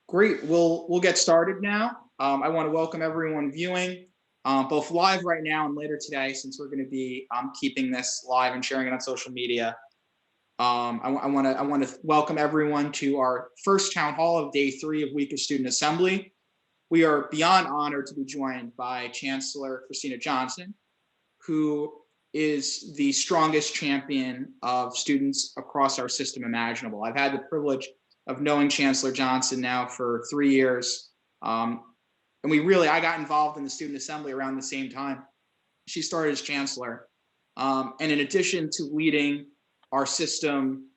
Great. We'll get started now. I want to welcome everyone viewing, both live right now and later today, since we're going to be keeping this live and sharing it on social media. I want to welcome everyone to our first town hall of day 3 of Week of Student Assembly. We are beyond honored to be joined by Chancellor Kristina Johnson, who is the strongest champion of students across our system imaginable. I've had the privilege of knowing Chancellor Johnson now for 3 years. And I got involved in the Student Assembly around the same time she started as Chancellor. And in addition to leading our system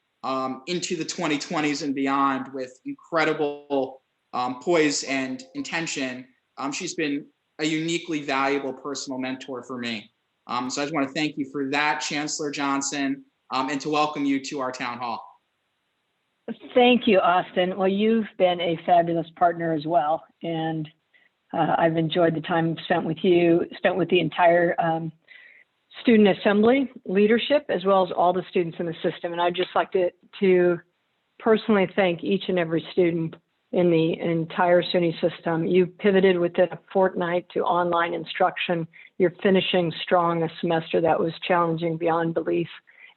into the 2020s and beyond with incredible poise and intention, she's been a uniquely valuable personal mentor for me. So I just want to thank you for that, Chancellor Johnson, and to welcome you to our town hall. Thank you, Austin. Well, you've been a fabulous partner as well, and I've enjoyed the time spent with you, spent with the entire Student Assembly leadership, as well as all the students in the system. And I'd just like to personally thank each and every student in the entire SUNY system. You pivoted within a fortnight to online instruction. You're finishing strong a semester that was challenging beyond belief.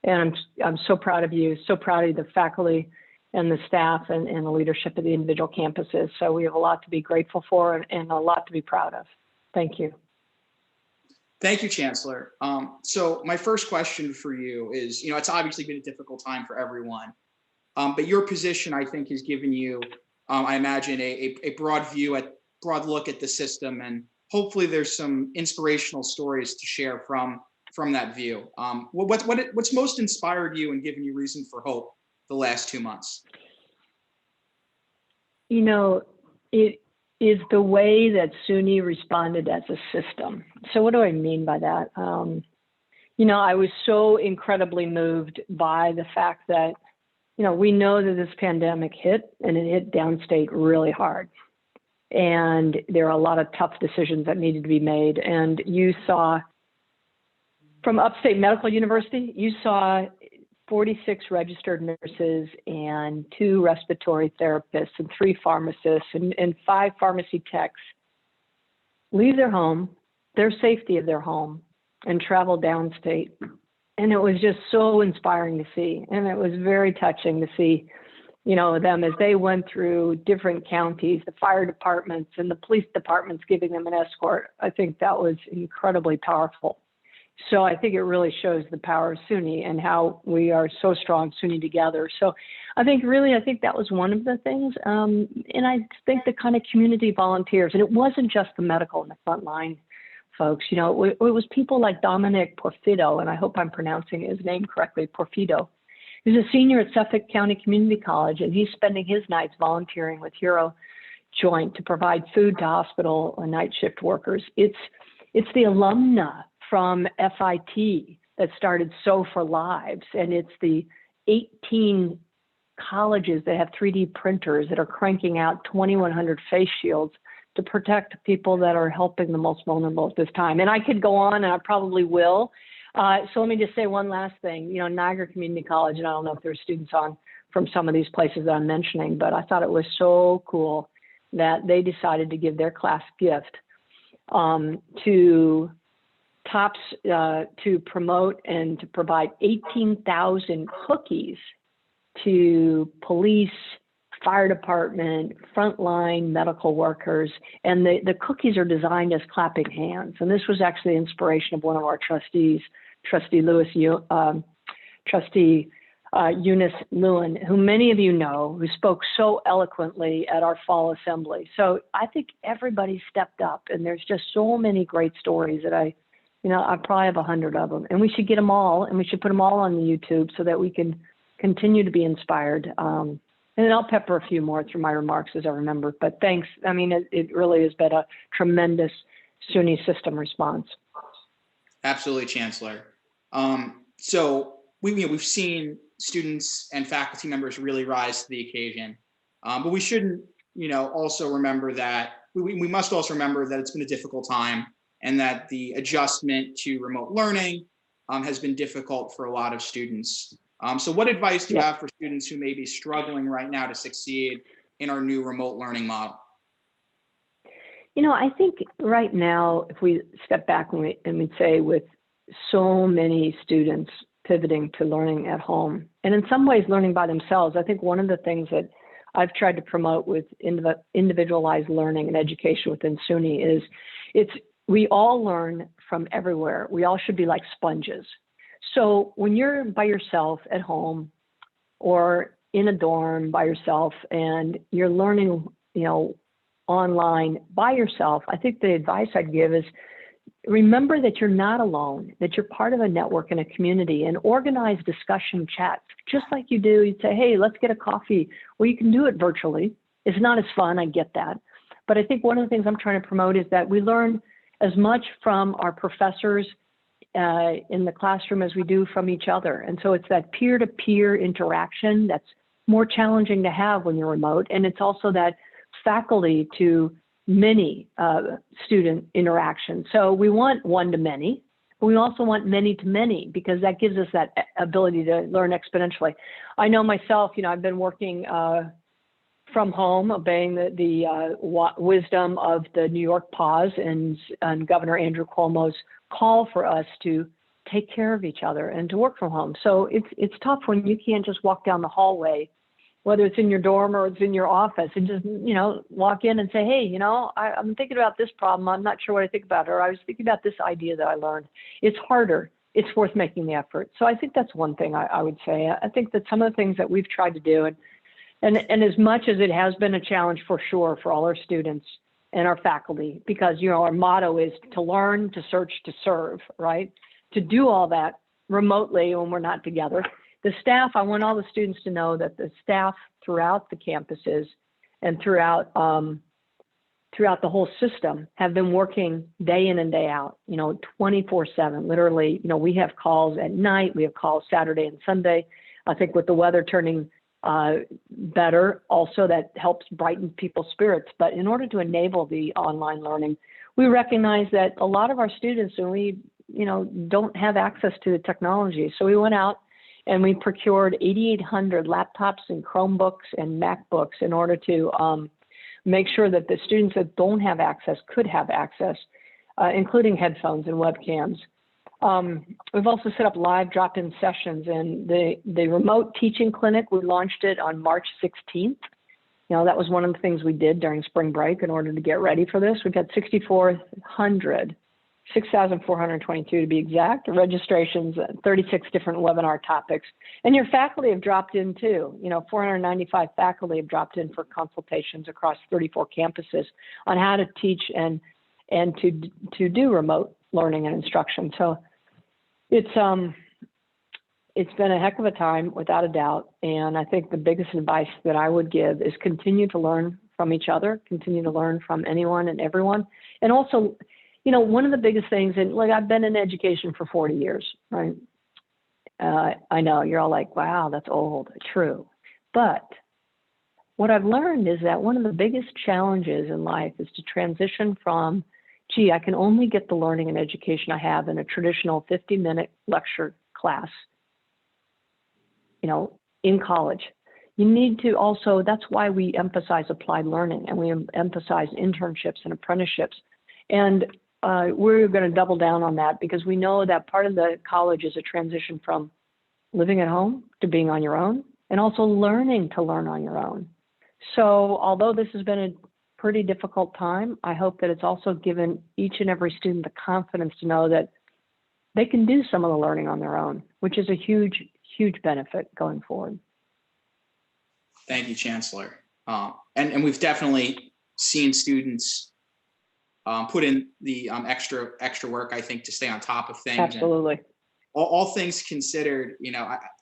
And I'm so proud of you, so proud of the faculty and the staff and the leadership of the individual campuses. So we have a lot to be grateful for and a lot to be proud of. Thank you. Thank you, Chancellor. So my first question for you is, it's obviously been a difficult time for everyone, but your position, I think, has given you, I imagine, a broad look at the system, and hopefully there's some inspirational stories to share from that view. What's most inspired you and given you reason for hope the last 2 months? It is the way that SUNY responded as a system. So what do I mean by that? I was so incredibly moved by the fact that, we know that this pandemic hit, and it hit downstate really hard. And there are a lot of tough decisions that needed to be made. And you saw from Upstate Medical University, you saw 46 registered nurses and 2 respiratory therapists and 3 pharmacists and 5 pharmacy techs leave their home, their safety of their home, and travel downstate. And it was just so inspiring to see. And it was very touching to see, them as they went through different counties, the fire departments and the police departments giving them an escort. I think that was incredibly powerful. So I think it really shows the power of SUNY and how we are so strong, SUNY together. So I think that was one of the things. And I think the kind of community volunteers, and it wasn't just the medical and the frontline folks, it was people like Dominic Porfido, and I hope I'm pronouncing his name correctly, Porfido. He's a senior at Suffolk County Community College, and he's spending his nights volunteering with Hero Joint to provide food to hospital and night shift workers. It's the alumna from FIT that started Sew for Lives, and it's the 18 colleges that have 3D printers that are cranking out 2,100 face shields to protect people that are helping the most vulnerable at this time. And I could go on, and I probably will. So let me just say one last thing. Niagara Community College, and I don't know if there's students on from some of these places that I'm mentioning, but I thought it was so cool that they decided to give their class gift to TOPS to promote and to provide 18,000 cookies to police, fire department, frontline medical workers. And the cookies are designed as clapping hands. And this was actually the inspiration of one of our trustees, Trustee Eunice Lewin, who many of you know, who spoke so eloquently at our fall assembly. So I think everybody stepped up, and there's just so many great stories that I probably have 100 of them, and we should get them all, and we should put them all on the YouTube so that we can continue to be inspired. And then I'll pepper a few more through my remarks as I remember. But thanks. I mean, it really has been a tremendous SUNY system response. Absolutely, Chancellor. So we've seen students and faculty members really rise to the occasion, but we shouldn't, also remember that we must also remember that it's been a difficult time, and that the adjustment to remote learning has been difficult for a lot of students. So what advice do you have for students who may be struggling right now to succeed in our new remote learning model? I think right now, if we step back and we'd say with so many students pivoting to learning at home, and in some ways learning by themselves, I think one of the things that I've tried to promote with individualized learning and education within SUNY is we all learn from everywhere. We all should be like sponges. So when you're by yourself at home or in a dorm by yourself and you're learning, online by yourself, I think the advice I'd give is remember that you're not alone, that you're part of a network and a community, and organize discussion chats, just like you do. You'd say, hey, let's get a coffee. Well, you can do it virtually. It's not as fun, I get that. But I think one of the things I'm trying to promote is that we learn as much from our professors in the classroom as we do from each other. And so it's that peer-to-peer interaction that's more challenging to have when you're remote. And it's also that faculty to many student interaction. So we want one-to-many, but we also want many-to-many because that gives us that ability to learn exponentially. I know myself, I've been working from home, obeying the wisdom of the New York pause and Governor Andrew Cuomo's call for us to take care of each other and to work from home. So it's tough when you can't just walk down the hallway, whether it's in your dorm or it's in your office, and just, walk in and say, hey, I'm thinking about this problem. I'm not sure what I think about it. Or I was thinking about this idea that I learned. It's harder. It's worth making the effort. So I think that's one thing I would say. I think that some of the things that we've tried to do, and as much as it has been a challenge for sure for all our students and our faculty, because, our motto is to learn, to search, to serve, right? To do all that remotely when we're not together. The staff, I want all the students to know that the staff throughout the campuses and throughout the whole system have been working day in and day out, 24/7, literally. We have calls at night, we have calls Saturday and Sunday. I think with the weather turning better, also that helps brighten people's spirits. But in order to enable the online learning, we recognize that a lot of our students, we, don't have access to the technology. So we went out and we procured 8,800 laptops and Chromebooks and MacBooks in order to make sure that the students that don't have access could have access, including headphones and webcams. We've also set up live drop-in sessions, and the remote teaching clinic, we launched it on March 16th. That was one of the things we did during spring break in order to get ready for this. We've got 6,422 to be exact, registrations, 36 different webinar topics. And your faculty have dropped in too. 495 faculty have dropped in for consultations across 34 campuses on how to teach and to do remote learning and instruction. So it's been a heck of a time without a doubt. And I think the biggest advice that I would give is continue to learn from each other, continue to learn from anyone and everyone. And also, one of the biggest things, and I've been in education for 40 years, right? I know you're all like, wow, that's old. True. But what I've learned is that one of the biggest challenges in life is to transition from, gee, I can only get the learning and education I have in a traditional 50-minute lecture class, in college. You need to also, that's why we emphasize applied learning and we emphasize internships and apprenticeships. And we're going to double down on that because we know that part of the college is a transition from living at home to being on your own and also learning to learn on your own. So although this has been a pretty difficult time, I hope that it's also given each and every student the confidence to know that they can do some of the learning on their own, which is a huge, huge benefit going forward. Thank you, Chancellor. And we've definitely seen students put in the extra work, I think, to stay on top of things. Absolutely. And all things considered,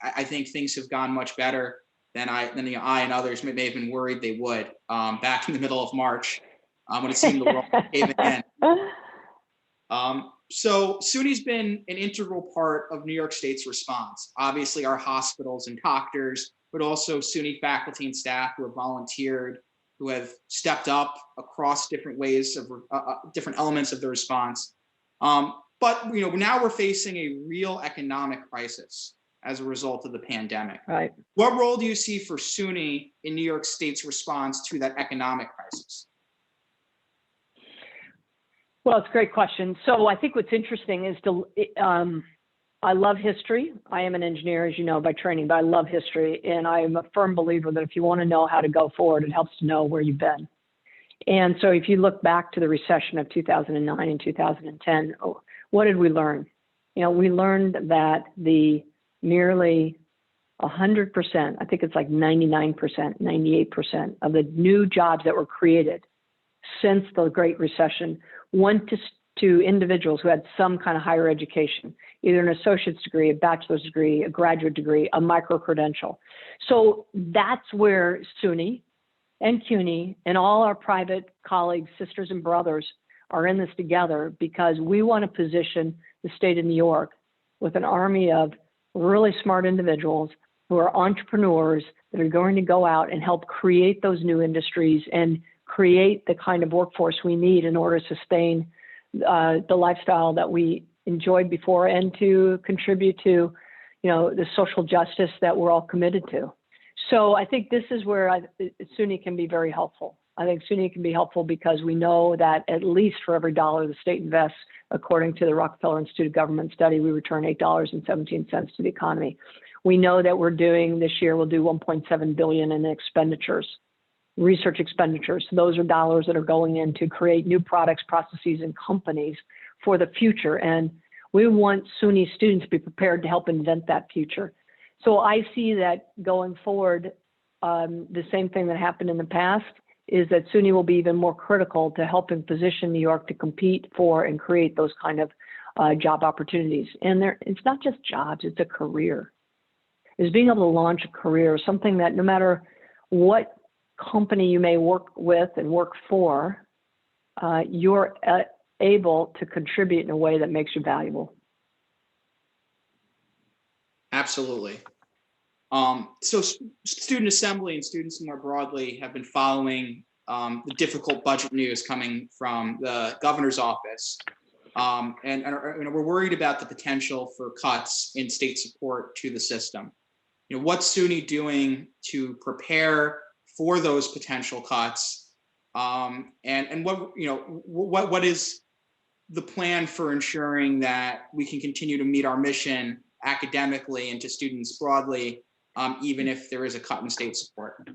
I think things have gone much better than I and others may have been worried they would back in the middle of March when it seemed the world caving in. So SUNY's been an integral part of New York State's response. Obviously, our hospitals and doctors, but also SUNY faculty and staff who have volunteered, who have stepped up across different ways of different elements of the response. But now we're facing a real economic crisis. as a result of the pandemic. Right. What role do you see for SUNY in New York State's response to that economic crisis? Well, it's a great question. So I think what's interesting is I love history. I am an engineer, as you know, by training, but I love history. And I am a firm believer that if you want to know how to go forward, it helps to know where you've been. And so if you look back to the recession of 2009 and 2010, what did we learn? We learned that the nearly 100%, I think it's like 99%, 98% of the new jobs that were created since the Great Recession went to individuals who had some kind of higher education, either an associate's degree, a bachelor's degree, a graduate degree, a micro-credential. So that's where SUNY and CUNY and all our private colleagues, sisters and brothers are in this together, because we want to position the state of New York with an army of really smart individuals who are entrepreneurs that are going to go out and help create those new industries and create the kind of workforce we need in order to sustain the lifestyle that we enjoyed before, and to contribute to, the social justice that we're all committed to. So I think this is where SUNY can be very helpful. I think SUNY can be helpful because we know that at least for every dollar the state invests, according to the Rockefeller Institute of Government study, we return $8.17 to the economy. We know that we'll do $1.7 billion in expenditures, research expenditures. So those are dollars that are going in to create new products, processes, and companies for the future. And we want SUNY students to be prepared to help invent that future. So I see that going forward, the same thing that happened in the past is that SUNY will be even more critical to helping position New York to compete for and create those kind of job opportunities. And it's not just jobs, it's a career. It's being able to launch a career, something that no matter what company you may work with and work for, you're able to contribute in a way that makes you valuable. Absolutely. So Student Assembly and students more broadly have been following the difficult budget news coming from the governor's office. And we're worried about the potential for cuts in state support to the system. What's SUNY doing to prepare for those potential cuts? And what is the plan for ensuring that we can continue to meet our mission academically and to students broadly, even if there is a cut in state support?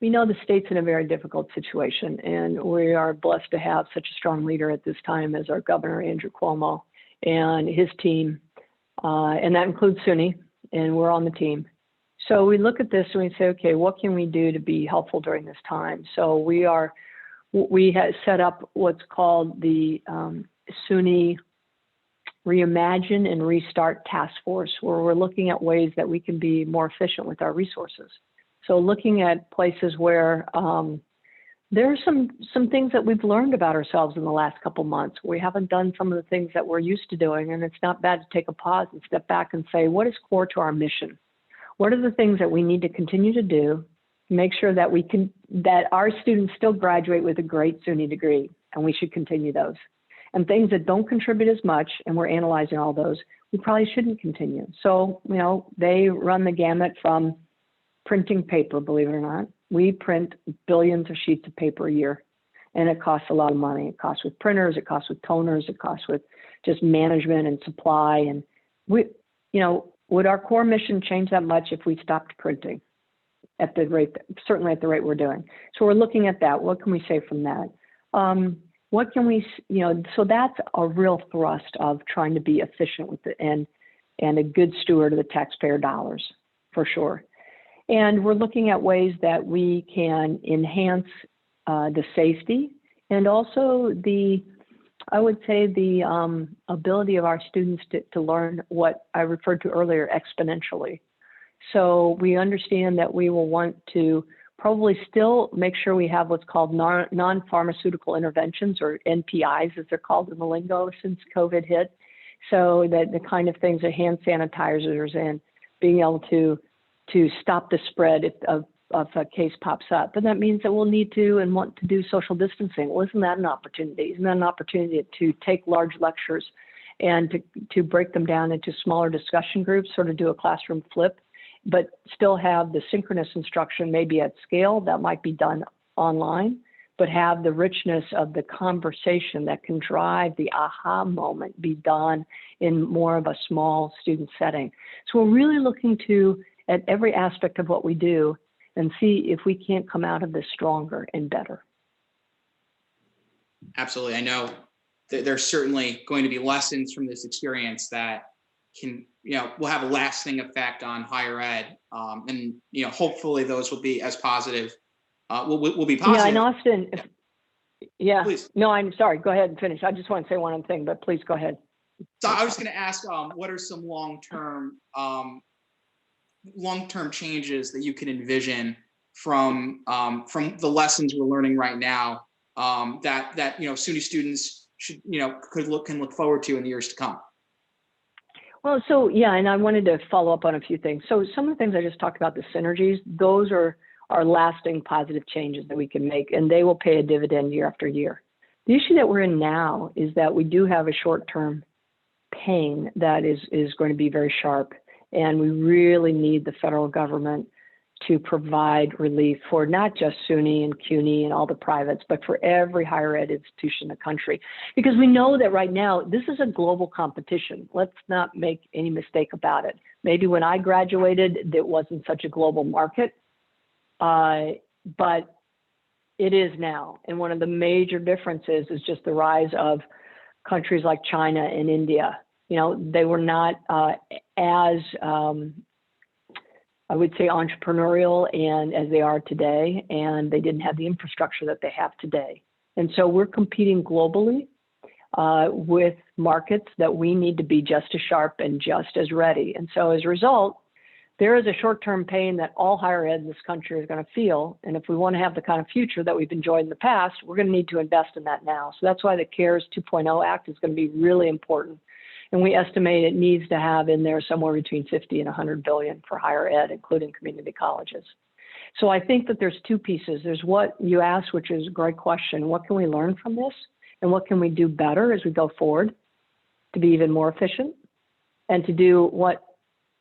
We know the state's in a very difficult situation, and we are blessed to have such a strong leader at this time as our governor, Andrew Cuomo, and his team, and that includes SUNY, and we're on the team. So we look at this and we say, okay, what can we do to be helpful during this time? So we have set up what's called the SUNY Reimagine and Restart Task Force, where we're looking at ways that we can be more efficient with our resources. So looking at places where there are some things that we've learned about ourselves in the last couple months. We haven't done some of the things that we're used to doing, and it's not bad to take a pause and step back and say, what is core to our mission? What are the things that we need to continue to do to make sure that that our students still graduate with a great SUNY degree, and we should continue those. And things that don't contribute as much, and we're analyzing all those, we probably shouldn't continue. So, they run the gamut from printing paper, believe it or not. We print billions of sheets of paper a year, and it costs a lot of money. It costs with printers, it costs with toners, it costs with just management and supply. And would our core mission change that much if we stopped printing at the rate, certainly at the rate we're doing? So we're looking at that. What can we say from that? What can we, so that's a real thrust of trying to be efficient with it and a good steward of the taxpayer dollars, for sure. And we're looking at ways that we can enhance the safety and also the ability of our students to learn what I referred to earlier, exponentially. So we understand that we will want to probably still make sure we have what's called non-pharmaceutical interventions, or NPIs as they're called in the lingo since COVID hit. So that the kind of things that hand sanitizers and being able to stop the spread if a case pops up. But that means that we'll need to and want to do social distancing. Well, isn't that an opportunity? Isn't that an opportunity to take large lectures and to break them down into smaller discussion groups, sort of do a classroom flip, but still have the synchronous instruction maybe at scale that might be done online, but have the richness of the conversation that can drive the aha moment be done in more of a small student setting. So we're really looking at every aspect of what we do and see if we can't come out of this stronger and better. Absolutely. I know there's certainly going to be lessons from this experience that can, will have a lasting effect on higher ed. And, hopefully those will be as positive, will be positive. Yeah, and Austin, yeah. Please. No, I'm sorry. Go ahead and finish. I just want to say one other thing, but please go ahead. So I was going to ask, what are some long-term changes that you can envision from the lessons we're learning right now, that SUNY students should can look forward to in the years to come? Well, so yeah, and I wanted to follow up on a few things. So some of the things I just talked about, the synergies, those are lasting positive changes that we can make, and they will pay a dividend year after year. The issue that we're in now is that we do have a short-term pain that is going to be very sharp, and we really need the federal government to provide relief for not just SUNY and CUNY and all the privates, but for every higher ed institution in the country. Because we know that right now, this is a global competition. Let's not make any mistake about it. Maybe when I graduated, it wasn't such a global market, but it is now. And one of the major differences is just the rise of countries like China and India. They were not as I would say entrepreneurial and as they are today, and they didn't have the infrastructure that they have today. And so we're competing globally with markets that we need to be just as sharp and just as ready. And so as a result, there is a short-term pain that all higher ed in this country is going to feel. And if we want to have the kind of future that we've enjoyed in the past, we're going to need to invest in that now. So that's why the CARES 2.0 Act is going to be really important. And we estimate it needs to have in there somewhere between 50 and 100 billion for higher ed, including community colleges. So I think that there's two pieces. There's what you asked, which is a great question. What can we learn from this? And what can we do better as we go forward to be even more efficient and to do what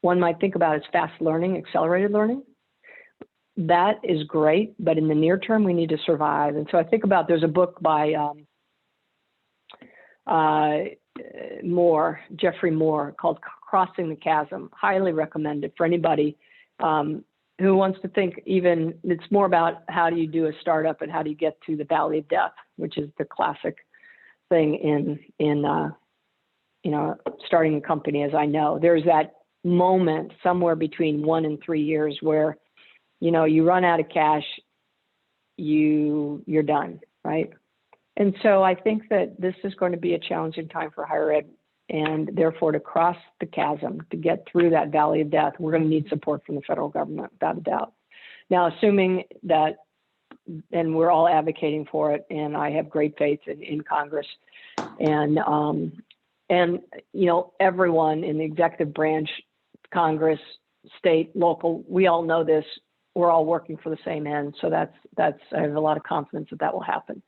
one might think about as fast learning, accelerated learning? That is great, but in the near term, we need to survive. And so I think about, there's a book by Jeffrey Moore, called Crossing the Chasm. Highly recommended for anybody who wants to think even, it's more about how do you do a startup and how do you get to the valley of death, which is the classic thing in starting a company. As I know, there's that moment somewhere between 1 and 3 years where, you run out of cash, you're done, right? And so I think that this is going to be a challenging time for higher ed, and therefore to cross the chasm, to get through that valley of death, we're going to need support from the federal government, without a doubt. Now, assuming that, and we're all advocating for it, and I have great faith in Congress, and everyone in the executive branch, Congress, state, local, we all know this. We're all working for the same end. So that's I have a lot of confidence that will happen.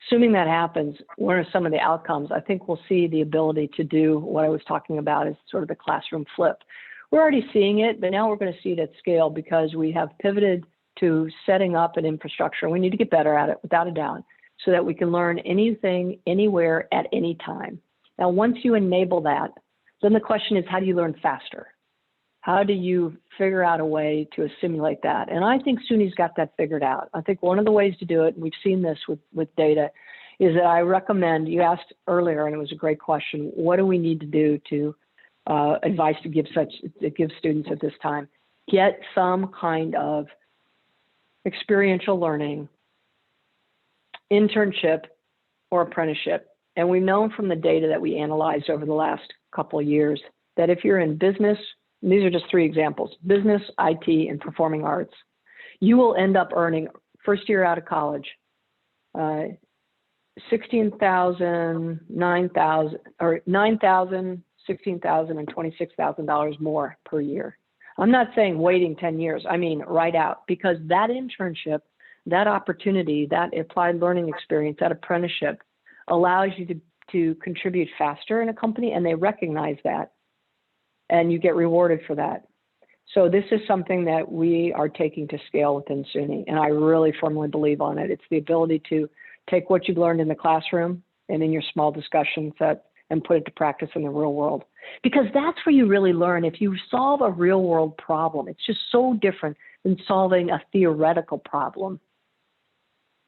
Assuming that happens, what are some of the outcomes? I think we'll see the ability to do what I was talking about, is sort of the classroom flip. We're already seeing it, but now we're going to see it at scale because we have pivoted to setting up an infrastructure. We need to get better at it, without a doubt, so that we can learn anything, anywhere, at any time. Now, once you enable that, then the question is, how do you learn faster? How do you figure out a way to assimilate that? And I think SUNY's got that figured out. I think one of the ways to do it, and we've seen this with data, is that I recommend, you asked earlier, and it was a great question, what do we need to do to advice to give students at this time? Get some kind of experiential learning, internship, or apprenticeship. And we've known from the data that we analyzed over the last couple of years that if you're in business, and these are just 3 examples, business, IT, and performing arts, you will end up earning, first year out of college, $16,000, $9,000, or $9,000, $16,000, and $26,000 more per year. I'm not saying waiting 10 years. I mean right out, because that internship, that opportunity, that applied learning experience, that apprenticeship allows you to contribute faster in a company, and they recognize that, and you get rewarded for that. So this is something that we are taking to scale within SUNY, and I really firmly believe on it. It's the ability to take what you've learned in the classroom and in your small discussion set and put it to practice in the real world. Because that's where you really learn. If you solve a real world problem, it's just so different than solving a theoretical problem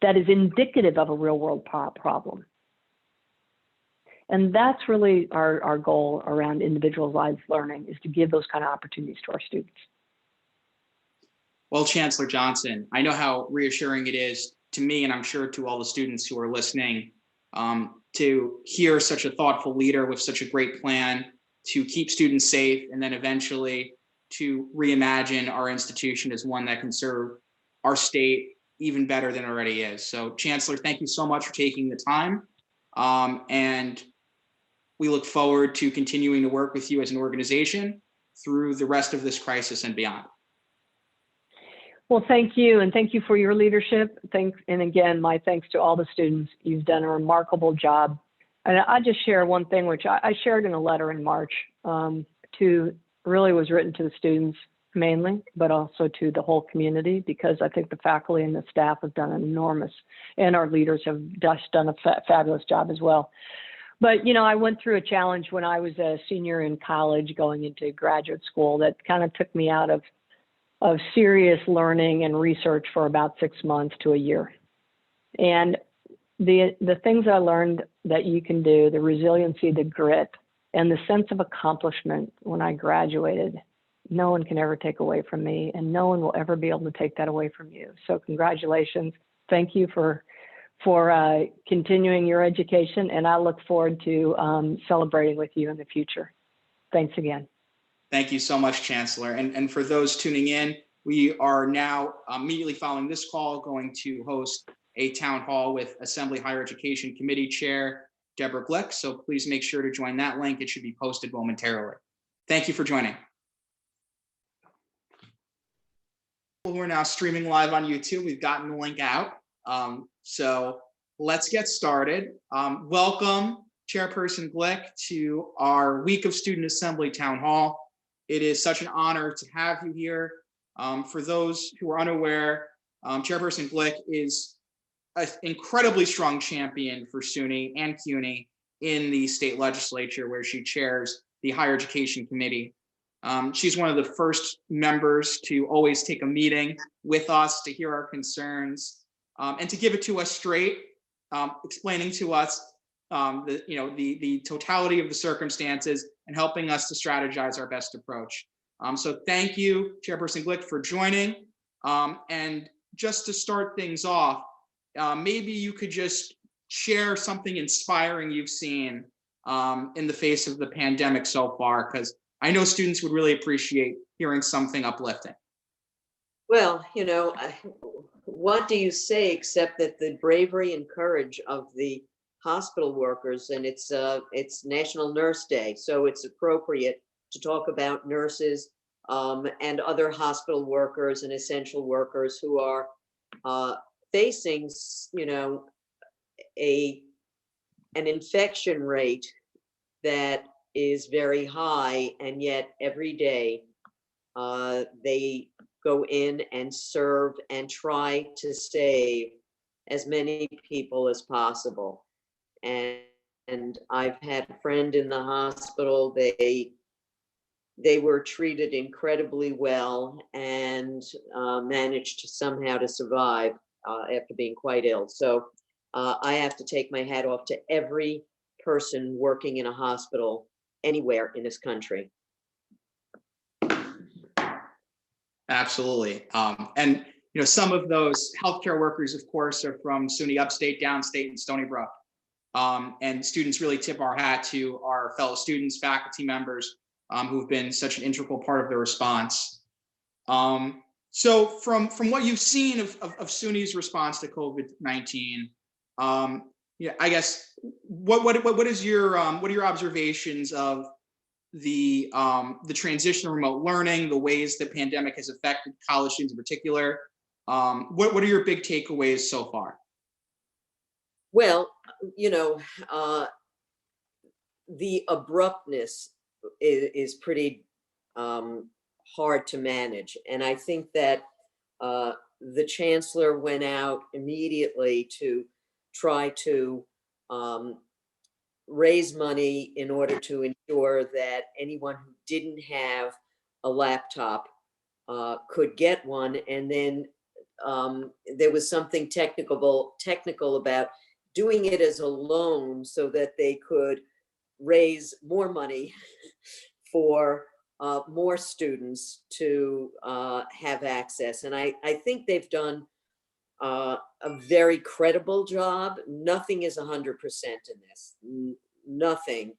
that is indicative of a real world problem. And that's really our goal around individualized learning, is to give those kind of opportunities to our students. Well, Chancellor Johnson, I know how reassuring it is to me, and I'm sure to all the students who are listening, to hear such a thoughtful leader with such a great plan to keep students safe, and then eventually to reimagine our institution as one that can serve our state even better than it already is. So, Chancellor, thank you so much for taking the time. And we look forward to continuing to work with you as an organization through the rest of this crisis and beyond. Well, thank you, and thank you for your leadership. Thanks, and again, my thanks to all the students. You've done a remarkable job. And I just share one thing, which I shared in a letter in March, really was written to the students mainly, but also to the whole community, because I think the faculty and the staff have done an enormous, and our leaders have just done a fabulous job as well. But, you know, I went through a challenge when I was a senior in college going into graduate school that kind of took me out of serious learning and research for about 6 months to a year. And the things I learned that you can do, the resiliency, the grit, and the sense of accomplishment when I graduated, no one can ever take away from me, and no one will ever be able to take that away from you. So congratulations. Thank you for continuing your education, and I look forward to celebrating with you in the future. Thanks again. Thank you so much, Chancellor. And for those tuning in, we are now immediately following this call going to host a town hall with Assembly Higher Education Committee Chair Deborah Glick. So please make sure to join that link. It should be posted momentarily. Thank you for joining. We're now streaming live on YouTube. We've gotten the link out. So let's get started. Welcome, Chairperson Glick, to our Week of Student Assembly Town Hall. It is such an honor to have you here. For those who are unaware, Chairperson Glick is an incredibly strong champion for SUNY and CUNY in the state legislature, where she chairs the Higher Education Committee. She's one of the first members to always take a meeting with us to hear our concerns and to give it to us straight, explaining to us the totality of the circumstances and helping us to strategize our best approach. So thank you, Chairperson Glick, for joining. And just to start things off, maybe you could just share something inspiring you've seen in the face of the pandemic so far, because I know students would really appreciate hearing something uplifting. Well, you know, what do you say except that the bravery and courage of the hospital workers, and it's National Nurse Day, so it's appropriate to talk about nurses and other hospital workers and essential workers who are facing, you know, an infection rate that is very high, and yet every day they go in and serve and try to save as many people as possible. And I've had a friend in the hospital. They were treated incredibly well and managed to somehow to survive after being quite ill. So I have to take my hat off to every person working in a hospital anywhere in this country. Absolutely. And you know, some of those healthcare workers, of course, are from SUNY Upstate, Downstate, and Stony Brook. And students really tip our hat to our fellow students, faculty members who've been such an integral part of the response. So from what you've seen of SUNY's response to COVID-19, yeah, I guess what is your what are your observations of the transition to remote learning, the ways the pandemic has affected college students in particular? What are your big takeaways so far? Well, you know, the abruptness is pretty hard to manage. And I think that the chancellor went out immediately to try to raise money in order to ensure that anyone who didn't have a laptop could get one. And then there was something technical about doing it as a loan so that they could raise more money for more students to have access. And I think they've done a very credible job. Nothing is 100% in this, nothing.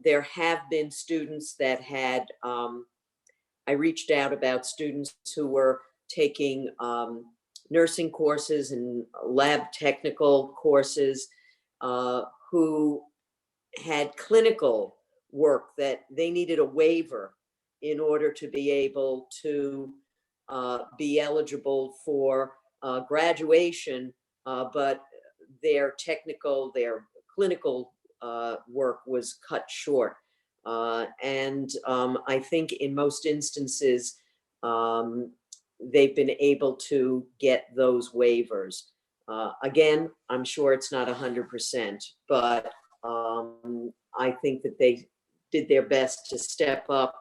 There have been students that had, I reached out about students who were taking nursing courses and lab technical courses who had clinical work that they needed a waiver in order to be able to be eligible for graduation, but their clinical work was cut short. And I think in most instances, they've been able to get those waivers. Again, I'm sure it's not 100%, but I think that they did their best to step up.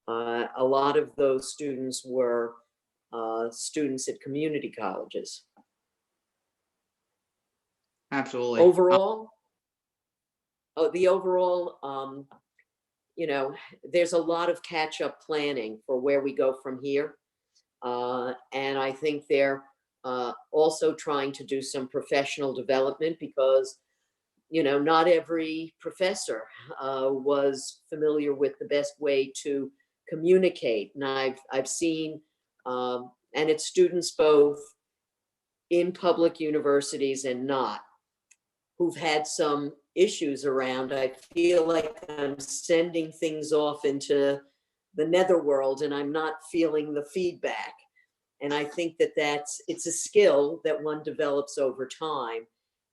A lot of those students were students at community colleges. Absolutely. Overall, you know, there's a lot of catch-up planning for where we go from here. And I think they're also trying to do some professional development because, you know, not every professor was familiar with the best way to communicate. And I've seen, and it's students both in public universities and not, who've had some issues around. I feel like I'm sending things off into the netherworld and I'm not feeling the feedback. And I think that it's a skill that one develops over time.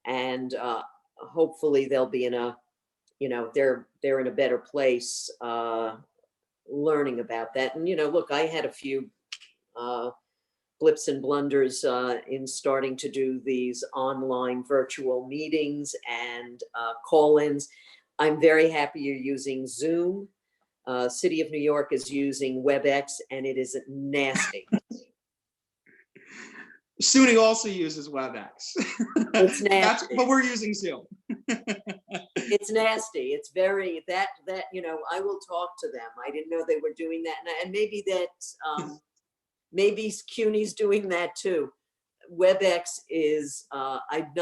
And hopefully they'll be in a, you know, they're in a better place learning about that. And, you know, look, I had a few blips and blunders in starting to do these online virtual meetings and call-ins. I'm very happy you're using Zoom. City of New York is using WebEx and it is nasty. SUNY also uses WebEx. It's nasty. But we're using Zoom. It's nasty. It's very, that, you know, I will talk to them. I didn't know they were doing that. And maybe that's, maybe CUNY's doing that too. WebEx is, I'm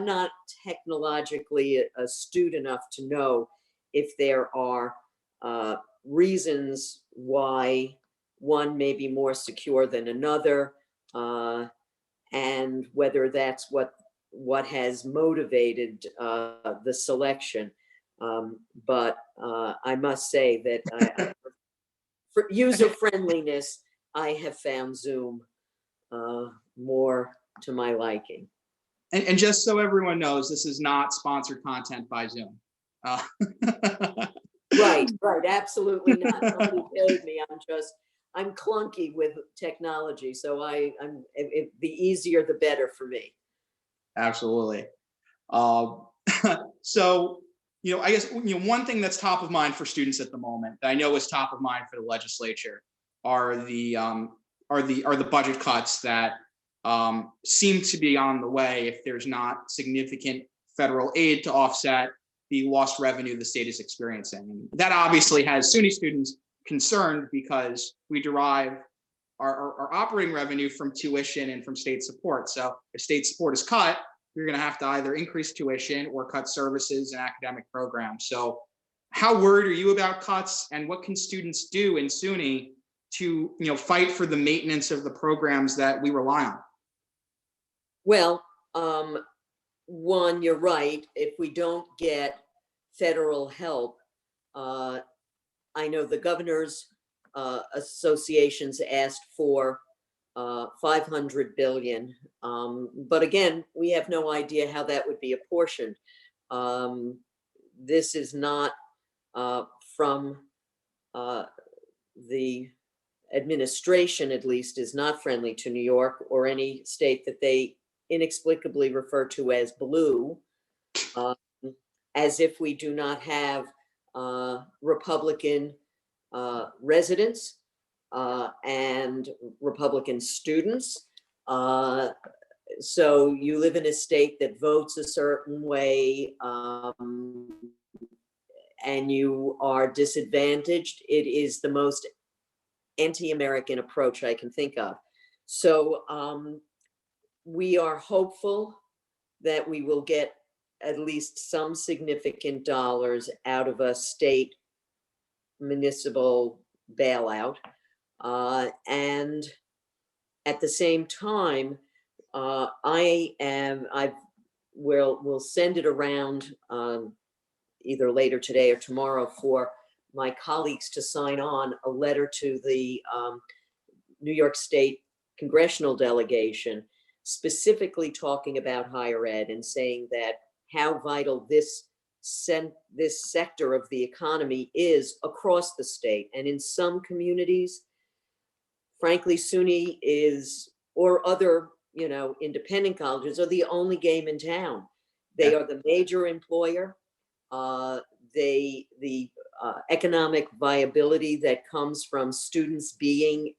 not technologically astute enough to know if there are reasons why one may be more secure than another, and whether that's what has motivated the selection. But I must say that for user friendliness, I have found Zoom more to my liking. And just so everyone knows, this is not sponsored content by Zoom. Right, absolutely not. Nobody paid me. I'm clunky with technology, so the easier the better for me. Absolutely. So, you know, I guess, you know, one thing that's top of mind for students at the moment that I know is top of mind for the legislature are the budget cuts that seem to be on the way if there's not significant federal aid to offset the lost revenue the state is experiencing. And that obviously has SUNY students concerned because we derive our operating revenue from tuition and from state support. So if state support is cut, you're going to have to either increase tuition or cut services and academic programs. So how worried are you about cuts, and what can students do in SUNY to, you know, fight for the maintenance of the programs that we rely on? Well, one, you're right. If we don't get federal help, I know the governors associations asked for $500 billion, but again, we have no idea how that would be apportioned. this is not from the administration, at least, is not friendly to New York or any state that they inexplicably refer to as blue, as if we do not have Republican residents and Republican students. So you live in a state that votes a certain way, and you are disadvantaged. It is the most anti-American approach I can think of. So we are hopeful that we will get at least some significant dollars out of a state municipal bailout. And at the same time, we'll send it around either later today or tomorrow for my colleagues to sign on a letter to the New York State congressional delegation, specifically talking about higher ed and saying that how vital this sector of the economy is across the state. And in some communities, frankly, SUNY is, or other, independent colleges are the only game in town. They are the major employer. The economic viability that comes from students being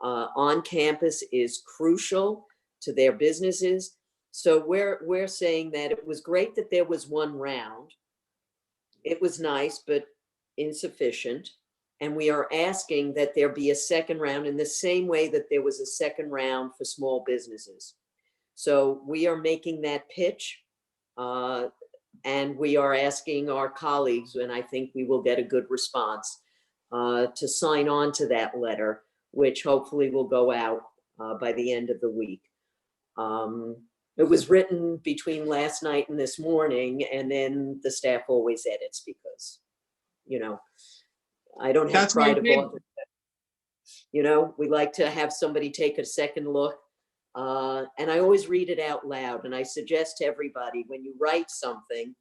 on campus is crucial to their businesses. So we're saying that it was great that there was one round. It was nice, but insufficient. And we are asking that there be a second round in the same way that there was a second round for small businesses. So we are making that pitch, and we are asking our colleagues, and I think we will get a good response, to sign on to that letter, which hopefully will go out by the end of the week. It was written between last night and this morning, and then the staff always edits because, I don't have pride of authorship. We like to have somebody take a second look. And I always read it out loud. And I suggest to everybody, when you write something,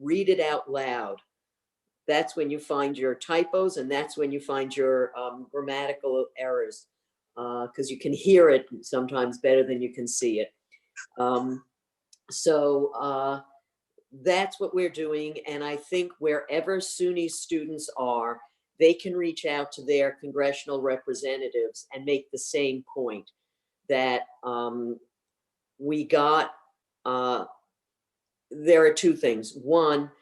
read it out loud. That's when you find your typos, and that's when you find your grammatical errors, because you can hear it sometimes better than you can see it. So that's what we're doing. And I think wherever SUNY students are, they can reach out to their congressional representatives and make the same point that we got. There are two things. One,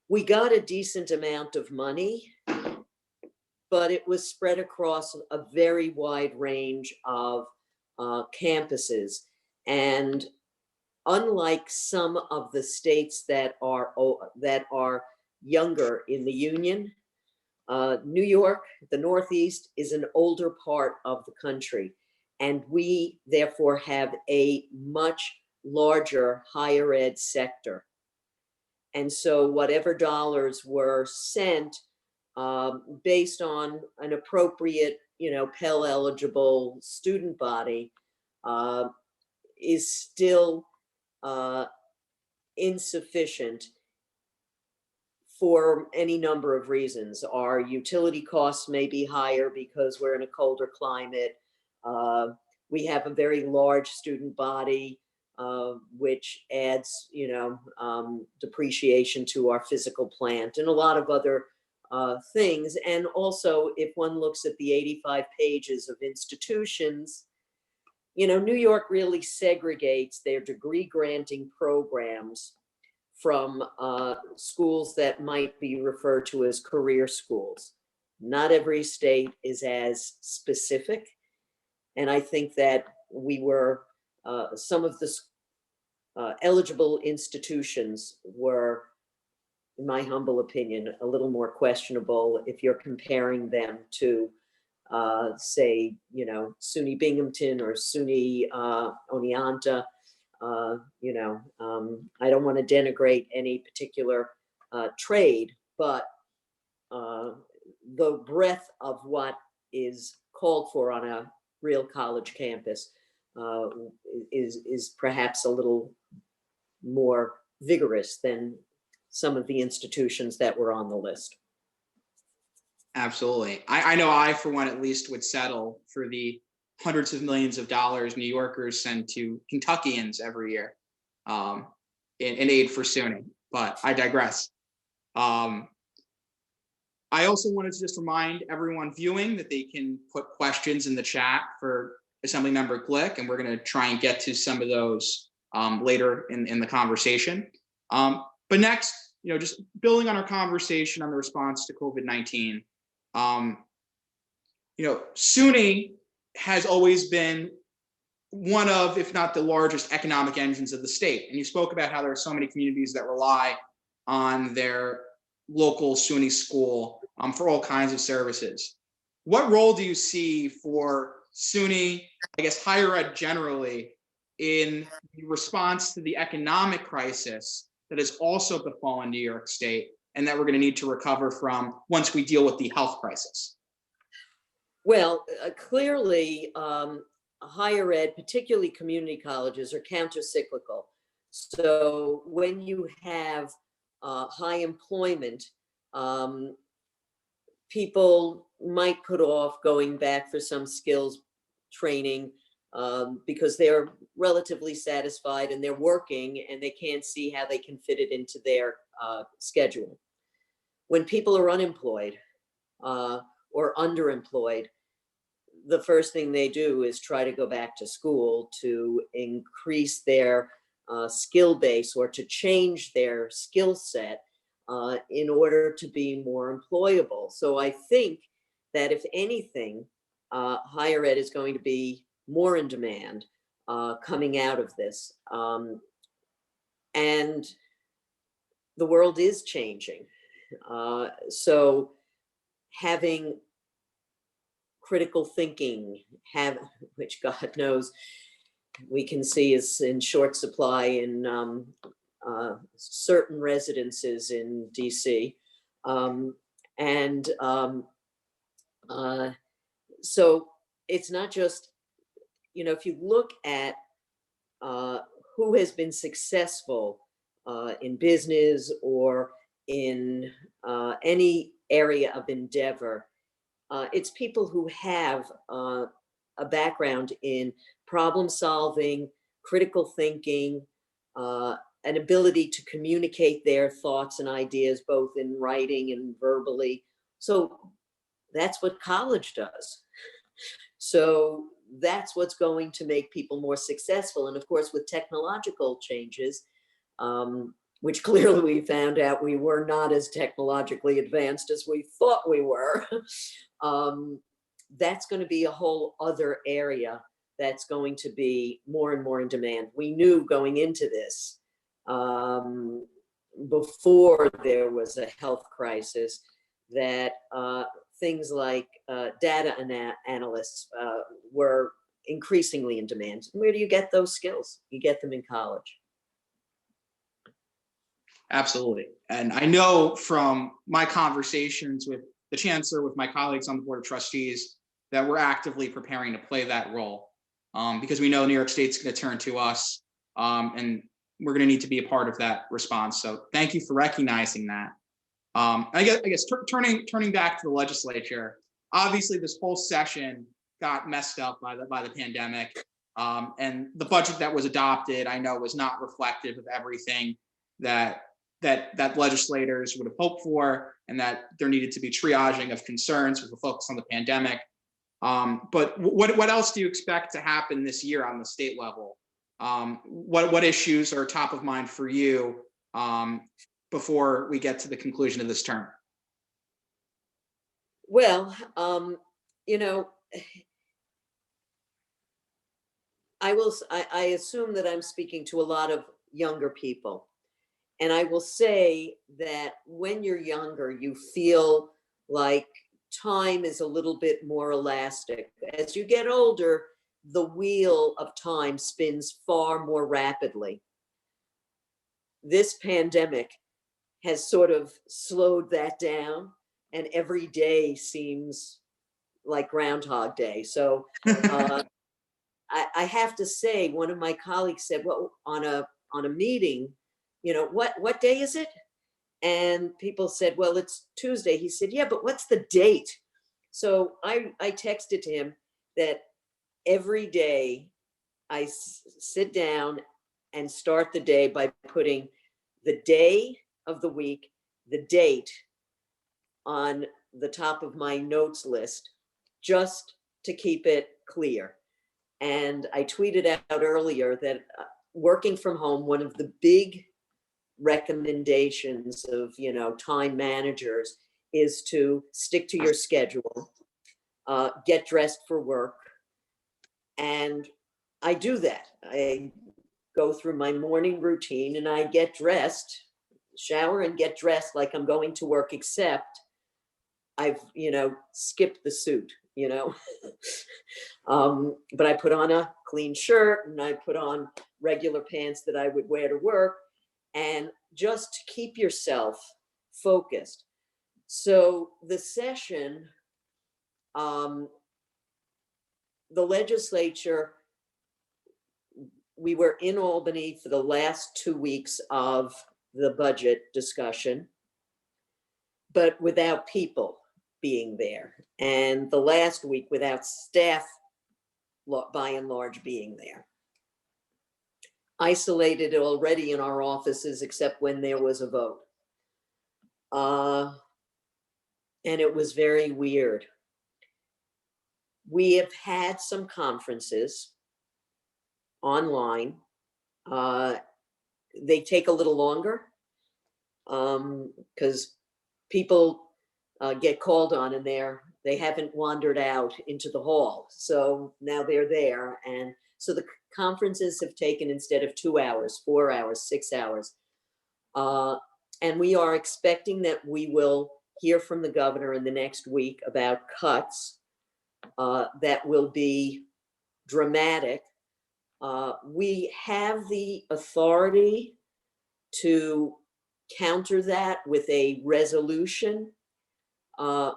we got a decent amount of money, but it was spread across a very wide range of campuses. And unlike some of the states that are younger in the union, New York, the Northeast, is an older part of the country. And we therefore have a much larger higher ed sector. And so whatever dollars were sent based on an appropriate, Pell eligible student body is still insufficient for any number of reasons. Our utility costs may be higher because we're in a colder climate. We have a very large student body, which adds, depreciation to our physical plant and a lot of other things. And also, if one looks at the 85 pages of institutions, New York really segregates their degree granting programs from schools that might be referred to as career schools. Not every state is as specific. And I think that we were, some of the eligible institutions were, in my humble opinion, a little more questionable if you're comparing them to, say, SUNY Binghamton or SUNY Oneonta. I don't want to denigrate any particular trade, but the breadth of what is called for on a real college campus is perhaps a little more vigorous than some of the institutions that were on the list. Absolutely. I know I, for one, at least would settle for the hundreds of millions of dollars New Yorkers send to Kentuckians every year in aid for SUNY, but I digress. I also wanted to just remind everyone viewing that they can put questions in the chat for Assemblymember Glick, and we're going to try and get to some of those later in the conversation. But next, just building on our conversation on the response to COVID-19, SUNY has always been one of, if not the largest economic engines of the state. And you spoke about how there are so many communities that rely on their local SUNY school for all kinds of services. What role do you see for SUNY, I guess higher ed generally, in response to the economic crisis that has also befallen New York State and that we're going to need to recover from once we deal with the health crisis? Well, clearly, higher ed, particularly community colleges, are counter-cyclical. So when you have high employment, people might put off going back for some skills training because they're relatively satisfied and they're working and they can't see how they can fit it into their schedule. When people are unemployed or underemployed, the first thing they do is try to go back to school to increase their skill base or to change their skill set in order to be more employable. So I think that if anything, higher ed is going to be more in demand coming out of this. And the world is changing. So having critical thinking, which God knows we can see is in short supply in certain residences in DC. So it's not just, if you look at who has been successful in business or in any area of endeavor, it's people who have a background in problem solving, critical thinking, an ability to communicate their thoughts and ideas both in writing and verbally. So that's what college does. So that's what's going to make people more successful. And of course, with technological changes, which clearly we found out we were not as technologically advanced as we thought we were, that's going to be a whole other area that's going to be more and more in demand. We knew going into this, before there was a health crisis, that things like data analysts were increasingly in demand. Where do you get those skills? You get them in college. Absolutely. And I know from my conversations with the Chancellor, with my colleagues on the Board of Trustees, that we're actively preparing to play that role because we know New York State's going to turn to us and we're going to need to be a part of that response. So thank you for recognizing that. I guess turning back to the legislature, obviously this whole session got messed up by the pandemic, and the budget that was adopted, I know, was not reflective of everything that legislators would have hoped for, and that there needed to be triaging of concerns with a focus on the pandemic. But what else do you expect to happen this year on the state level? What issues are top of mind for you before we get to the conclusion of this term? Well, I assume that I'm speaking to a lot of younger people. And I will say that when you're younger, you feel like time is a little bit more elastic. As you get older, the wheel of time spins far more rapidly. This pandemic has sort of slowed that down, and every day seems like Groundhog Day. So I have to say, one of my colleagues said, well, on a meeting, what day is it? And people said, well, it's Tuesday. He said, yeah, but what's the date? So I texted him that every day I sit down and start the day by putting the day of the week, the date on the top of my notes list, just to keep it clear. And I tweeted out earlier that working from home, one of the big recommendations of, time managers is to stick to your schedule, get dressed for work. And I do that. I go through my morning routine and I get dressed, shower and get dressed like I'm going to work, except I've, skipped the suit, but I put on a clean shirt and I put on regular pants that I would wear to work, and just to keep yourself focused. So the session, the legislature, we were in Albany for the last 2 weeks of the budget discussion, but without people being there. And the last week without staff, by and large, being there. Isolated already in our offices, except when there was a vote. And it was very weird. We have had some conferences online. They take a little longer because people get called on and they haven't wandered out into the hall. So now they're there. And so the conferences have taken, instead of 2 hours, 4 hours, 6 hours. And we are expecting that we will hear from the governor in the next week about cuts that will be dramatic. We have the authority to counter that with a resolution. But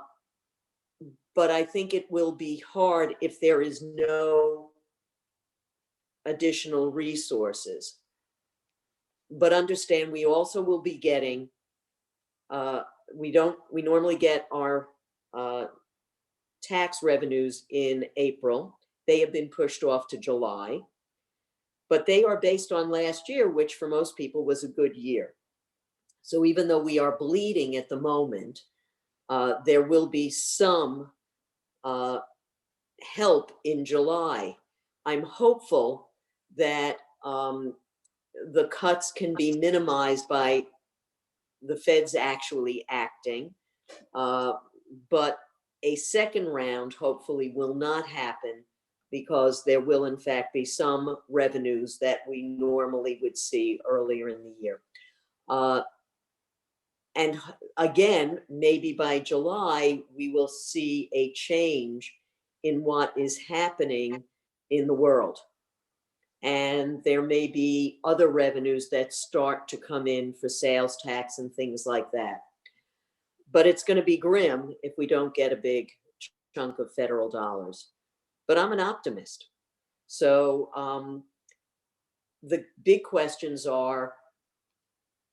I think it will be hard if there is no additional resources. But understand, we also will be getting, we normally get our tax revenues in April. They have been pushed off to July, but they are based on last year, which for most people was a good year. So even though we are bleeding at the moment, there will be some help in July. I'm hopeful that the cuts can be minimized by the feds actually acting, but a second round hopefully will not happen, because there will in fact be some revenues that we normally would see earlier in the year. And again, maybe by July, we will see a change in what is happening in the world. And there may be other revenues that start to come in for sales tax and things like that. But it's going to be grim if we don't get a big chunk of federal dollars. But I'm an optimist. So the big questions are,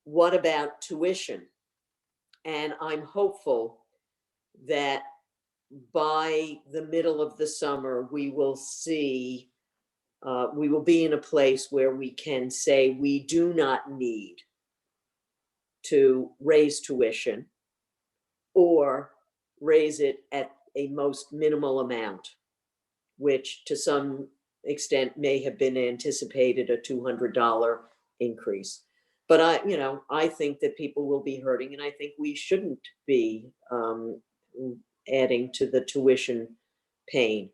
what about tuition? And I'm hopeful that by the middle of the summer, we will see, we will be in a place where we can say we do not need to raise tuition or raise it at a most minimal amount, which to some extent may have been anticipated, a $200 increase. But I think that people will be hurting, and I think we shouldn't be adding to the tuition pain.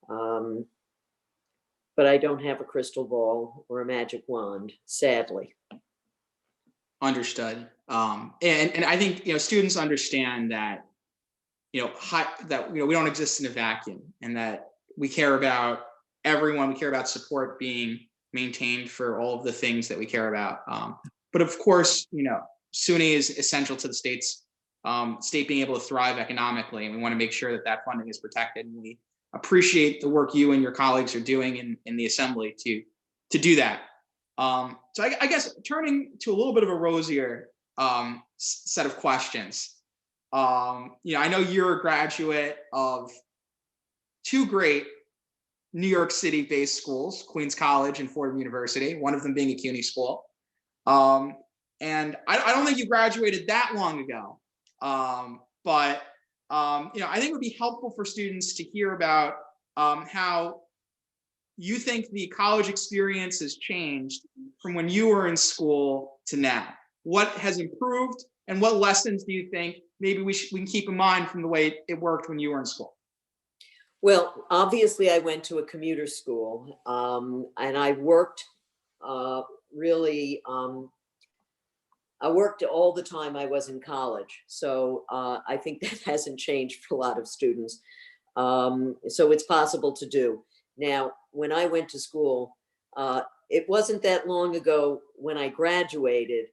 But I don't have a crystal ball or a magic wand, sadly. Understood. And I think students understand that we don't exist in a vacuum, and that we care about everyone. We care about support being maintained for all of the things that we care about. But of course, SUNY is essential to the state being able to thrive economically, and we want to make sure that that funding is protected. And we appreciate the work you and your colleagues are doing in the Assembly to do that. So I guess turning to a little bit of a rosier set of questions. I know you're a graduate of two great New York City-based schools, Queens College and Fordham University, one of them being a CUNY school. And I don't think you graduated that long ago, but I think it would be helpful for students to hear about how you think the college experience has changed from when you were in school to now. What has improved, and what lessons do you think maybe we can keep in mind from the way it worked when you were in school? Well, obviously, I went to a commuter school, and I worked I worked all the time I was in college. So I think that hasn't changed for a lot of students. So it's possible to do. Now, when I went to school, it wasn't that long ago when I graduated,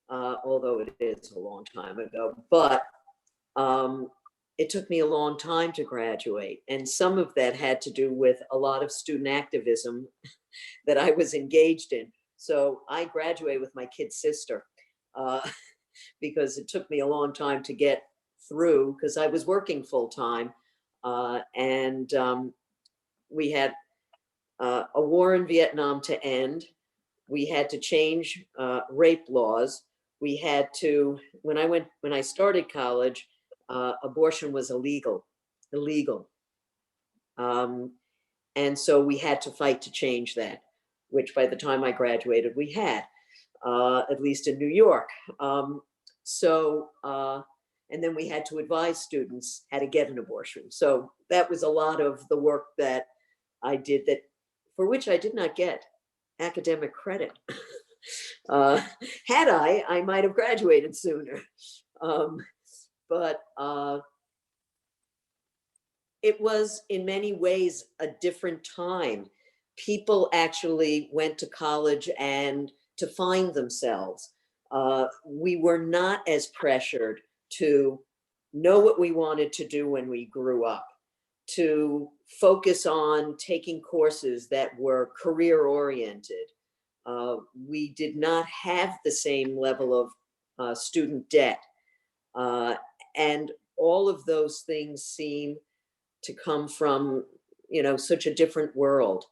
although it is a long time ago, but it took me a long time to graduate. And some of that had to do with a lot of student activism that I was engaged in. So I graduated with my kid sister because it took me a long time to get through because I was working full time. And we had a war in Vietnam to end. We had to change rape laws. We had to, when I started college, abortion was illegal. And so we had to fight to change that, which by the time I graduated, we had, at least in New York. And then we had to advise students how to get an abortion. So that was a lot of the work that I did for which I did not get academic credit. Had I might have graduated sooner. But it was in many ways a different time. People actually went to college and to find themselves. We were not as pressured to know what we wanted to do when we grew up, to focus on taking courses that were career oriented. We did not have the same level of student debt. And all of those things seem to come from, such a different world.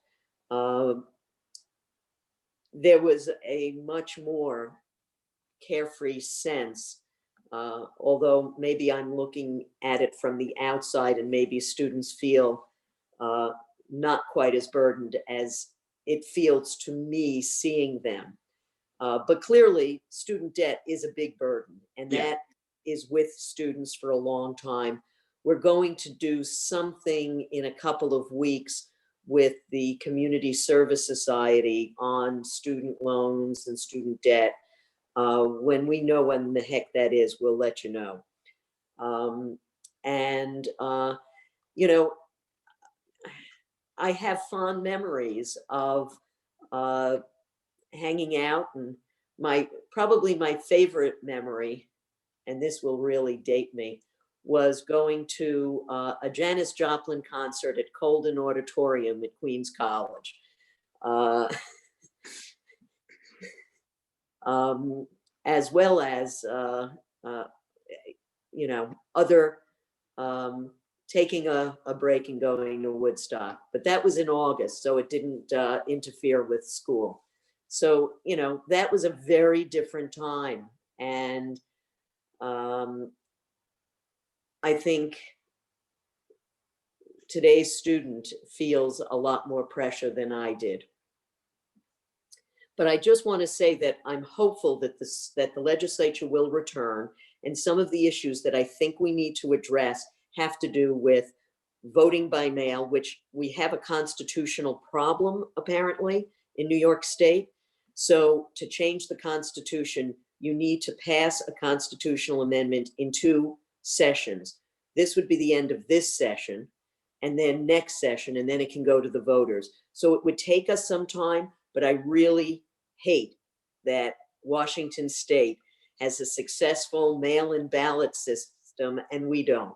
There was a much more carefree sense, although maybe I'm looking at it from the outside and maybe students feel not quite as burdened as it feels to me seeing them. But clearly, student debt is a big burden, and that is with students for a long time. We're going to do something in a couple of weeks with the Community Service Society on student loans and student debt. When we know when the heck that is, we'll let you know. I have fond memories of hanging out, and probably my favorite memory, and this will really date me, was going to a Janis Joplin concert at Colden Auditorium at Queens College. As well as, other taking a break and going to Woodstock. But that was in August, so it didn't interfere with school. So, that was a very different time. And I think today's student feels a lot more pressure than I did. But I just want to say that I'm hopeful that the legislature will return, and some of the issues that I think we need to address have to do with voting by mail, which we have a constitutional problem apparently in New York State. So to change the Constitution, you need to pass a constitutional amendment in 2 sessions. This would be the end of this session, and then next session, and then it can go to the voters. So it would take us some time, but I really hate that Washington State has a successful mail-in ballot system and we don't.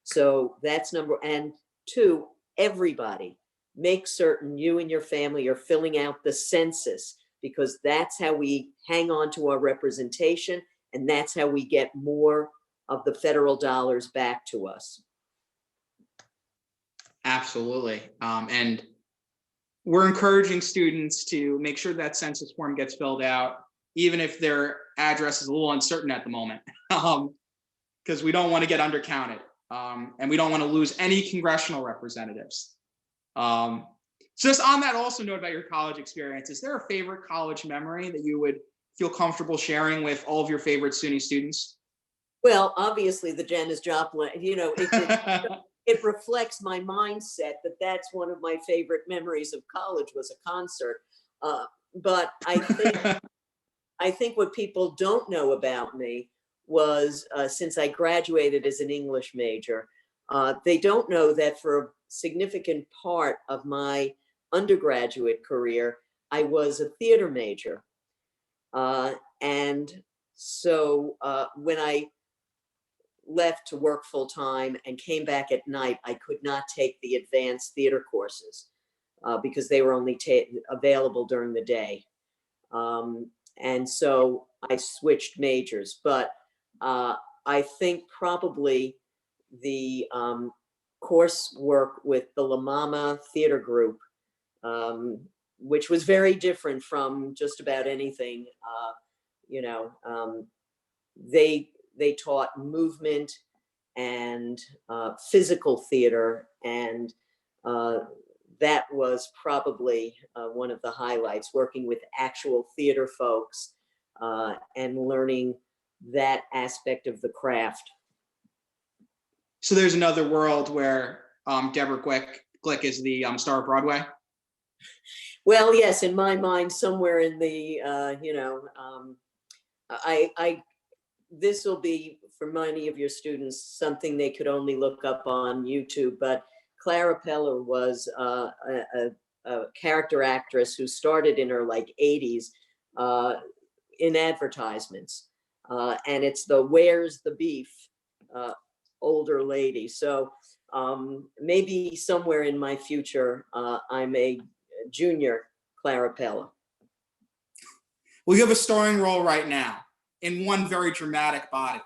So that's and 2, everybody, make certain you and your family are filling out the census, because that's how we hang on to our representation And that's how we get more of the federal dollars back to us. Absolutely. And we're encouraging students to make sure that census form gets filled out, even if their address is a little uncertain at the moment, because we don't want to get undercounted, and we don't want to lose any congressional representatives. Just on that also note about your college experience, is there a favorite college memory that you would feel comfortable sharing with all of your favorite SUNY students? Well, obviously the Janis Joplin, it reflects my mindset that that's one of my favorite memories of college was a concert. But I think what people don't know about me was since I graduated as an English major, they don't know that for a significant part of my undergraduate career, I was a theater major. And so when I left to work full time and came back at night, I could not take the advanced theater courses because they were only available during the day. And so I switched majors, but I think probably the coursework with the La Mama Theater Group, which was very different from just about anything, they taught movement and physical theater, and that was probably one of the highlights, working with actual theater folks and learning that aspect of the craft. So there's another world where Deborah Glick is the star of Broadway? Well, yes, in my mind, somewhere in the, this will be, for many of your students, something they could only look up on YouTube, but Clara Peller was a character actress who started in her like 80s in advertisements. And it's the "Where's the Beef" older lady. So maybe somewhere in my future, I'm a junior Clara Peller. Well, you have a starring role right now in one very dramatic body.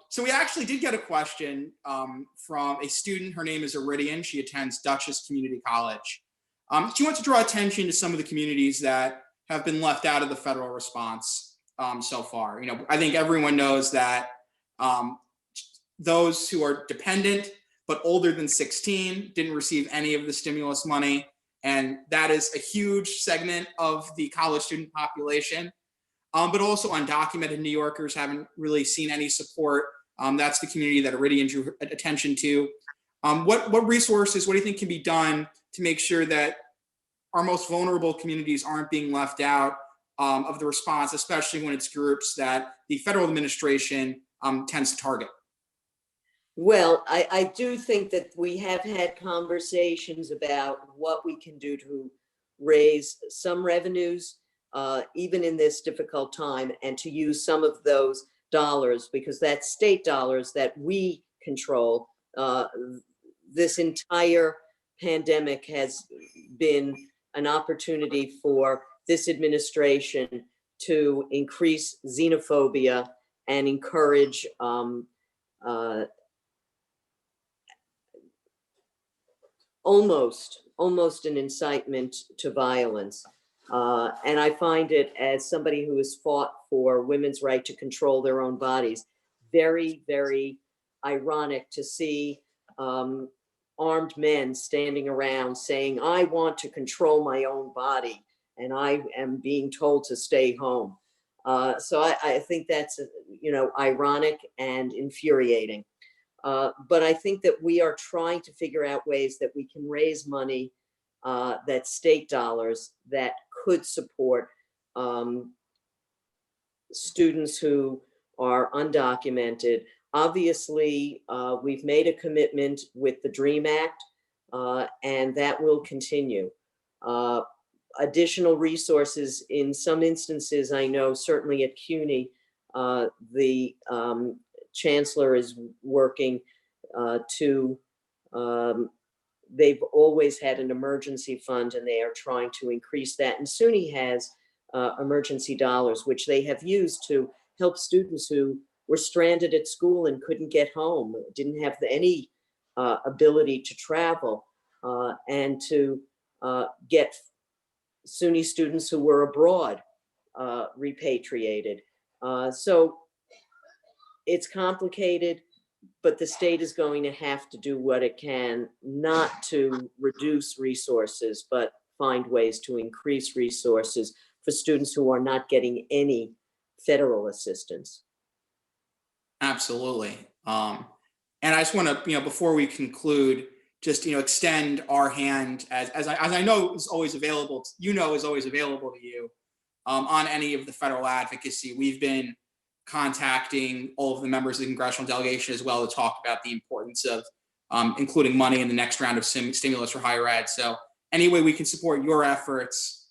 So we actually did get a question from a student. Her name is Iridian. She attends Dutchess Community College. She wants to draw attention to some of the communities that have been left out of the federal response so far. I think everyone knows that those who are dependent but older than 16 didn't receive any of the stimulus money. And that is a huge segment of the college student population. But also undocumented New Yorkers haven't really seen any support. That's the community that Iridian drew attention to. What resources, what do you think can be done to make sure that our most vulnerable communities aren't being left out of the response, especially when it's groups that the federal administration tends to target? Well, I do think that we have had conversations about what we can do to raise some revenues, even in this difficult time, and to use some of those dollars, because that's state dollars that we control. This entire pandemic has been an opportunity for this administration to increase xenophobia and encourage almost an incitement to violence. And I find it, as somebody who has fought for women's right to control their own bodies, very, very ironic to see armed men standing around saying, "I want to control my own body, and I am being told to stay home." So I think that's, ironic and infuriating. But I think that we are trying to figure out ways that we can raise money, that state dollars, that could support students who are undocumented. Obviously, we've made a commitment with the DREAM Act, and that will continue. Additional resources in some instances, I know certainly at CUNY, the Chancellor is working to, they've always had an emergency fund, and they are trying to increase that. And SUNY has emergency dollars, which they have used to help students who were stranded at school and couldn't get home, didn't have any ability to travel, and to get SUNY students who were abroad repatriated. So it's complicated, but the state is going to have to do what it can, not to reduce resources, but find ways to increase resources for students who are not getting any federal assistance. Absolutely. And I just want to, before we conclude, just, extend our hand as I know is always available, is always available to you on any of the federal advocacy. We've been contacting all of the members of the congressional delegation as well to talk about the importance of including money in the next round of stimulus for higher ed. So any way we can support your efforts,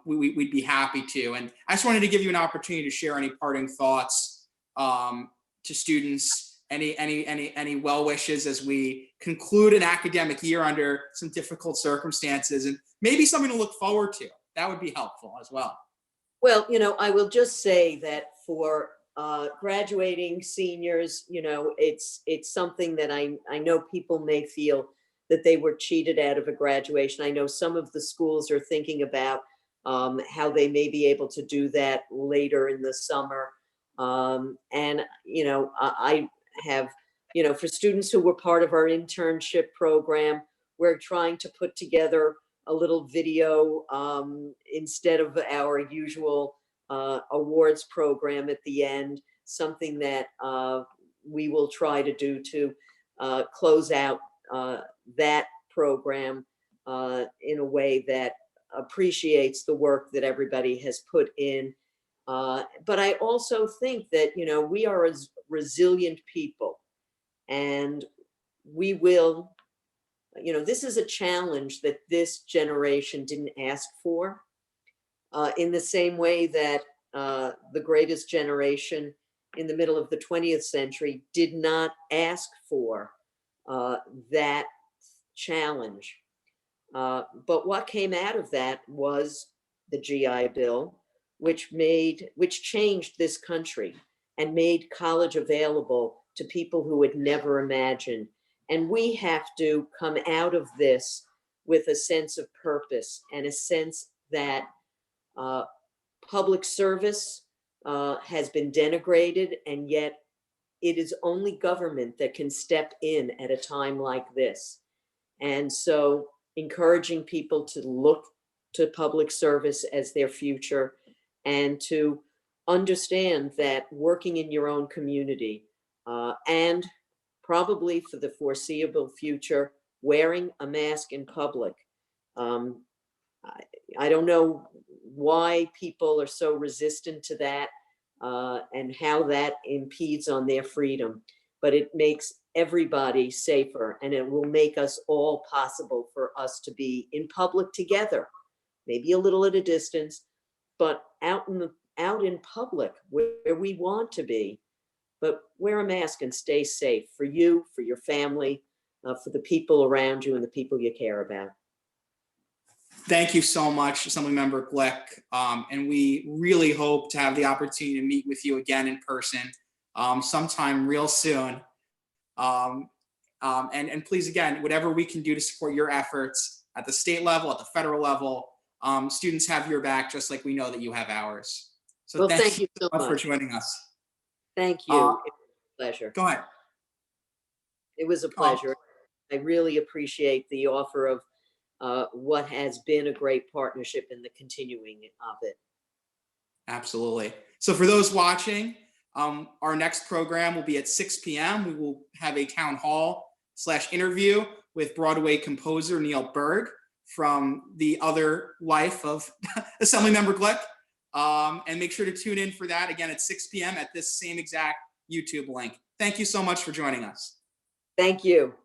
we'd be happy to. And I just wanted to give you an opportunity to share any parting thoughts to students, any well wishes as we conclude an academic year under some difficult circumstances, and maybe something to look forward to. That would be helpful as well. Well, I will just say that for graduating seniors, it's something that I know people may feel that they were cheated out of a graduation. I know some of the schools are thinking about how they may be able to do that later in the summer. And, I have, for students who were part of our internship program, we're trying to put together a little video instead of our usual awards program at the end, something that we will try to do to close out that program in a way that appreciates the work that everybody has put in. But I also think that, we are as resilient people, and we will, this is a challenge that this generation didn't ask for, in the same way that the greatest generation in the middle of the 20th century did not ask for that challenge. But what came out of that was the GI Bill, which changed this country and made college available to people who had never imagined. And we have to come out of this with a sense of purpose and a sense that public service has been denigrated, and yet it is only government that can step in at a time like this. And so encouraging people to look to public service as their future, and to understand that working in your own community and probably for the foreseeable future, wearing a mask in public. I don't know why people are so resistant to that and how that impedes on their freedom, but it makes everybody safer, and it will make us all possible for us to be in public together, maybe a little at a distance, but out in public where we want to be. But wear a mask and stay safe for you, for your family, for the people around you and the people you care about. Thank you so much, Assemblymember Glick. And we really hope to have the opportunity to meet with you again in person sometime real soon. And please, again, whatever we can do to support your efforts at the state level, at the federal level, students have your back, just like we know that you have ours. So well, thank you so much for joining us. Thank you. It was a pleasure. Go ahead. It was a pleasure. I really appreciate the offer of what has been a great partnership and the continuing of it. Absolutely. So for those watching, our next program will be at 6 p.m. We will have a town hall / interview with Broadway composer Neil Berg from The Other Life of Assemblymember Glick. And make sure to tune in for that again at 6 p.m. at this same exact YouTube link. Thank you so much for joining us. Thank you.